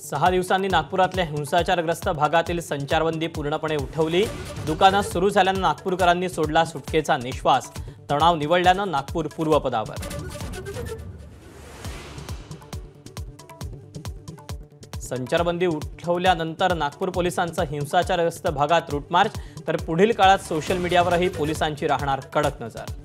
6 दिवसांनी नागपुरातल्या हिंसाचारग्रस्त भागातील संचारबंदी पूर्णपणे उठवली। दुकानं सुरू झाल्यानं नागपूरकरांनी सोडला सुटकेचा निश्वास। तणाव निवळल्यानं नागपूर पूर्वपदावर। संचारबंदी उठवल्यानंतर नागपूर पोलिसांचा हिंसाचारग्रस्त भागात रूट मार्च, तर पुढील काळात सोशल मीडियावरही पोलिसांची राहणार कडक नजर।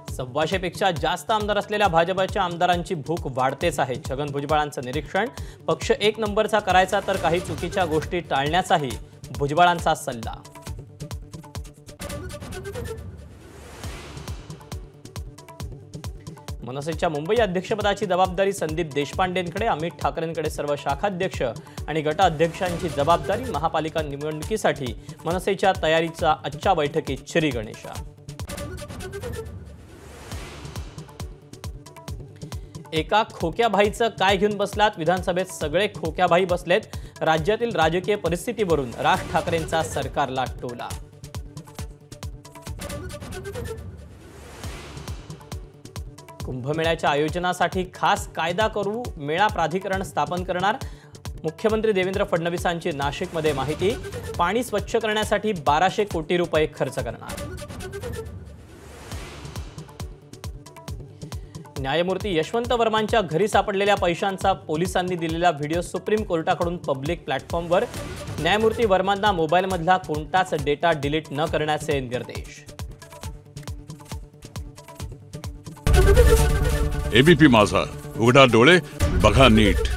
125 पेक्षा जास्त आमदार असलेल्या भाजपच्या आमदारांची भूक वाढतेच आहे। छगन भुजबळांचं निरीक्षण, पक्ष एक नंबरचा करायचा तर काही चुकीच्या गोष्टी टाळण्याचाही भुजबळांचा सल्ला। मनसेच्या मुंबई अध्यक्षपदाची जबाबदारी संदीप देशपांडेंकडे, अमित ठाकरेंकडे सर्व शाखाध्यक्ष आणि गटाध्यक्षांची जबाबदारी। महापालिका निवडणुकीसाठी मनसेच्या तयारीचा आजच्या बैठकीत श्रीगणेशा। एका खोक्याभाईचं काय घेऊन बसलात? विधानसभेत सगळे खोक्याभाई बसलेत। राज्यातील राजकीय परिस्थितीवरून राज ठाकरेंचा सरकारला टोला। कुंभमेळ्याच्या आयोजनासाठी खास कायदा करू, मेळा प्राधिकरण स्थापन करणार। मुख्यमंत्री देवेंद्र फडणवीसांची नाशिकमध्ये माहिती। पाणी स्वच्छ करण्यासाठी 1200 कोटी रुपये खर्च करणार। न्यायमूर्ती यशवंत वर्मांच्या घरी सापडलेल्या पैशांचा पोलिसांनी दिलेला व्हिडिओ सुप्रीम कोर्टाकडून पब्लिक प्लॅटफॉर्मवर। न्यायमूर्ती वर्मांना मोबाईलमधला कोणताच डेटा डिलीट न करण्याचे निर्देश। एबीपी माझा, उघडा डोळे बघा नीट।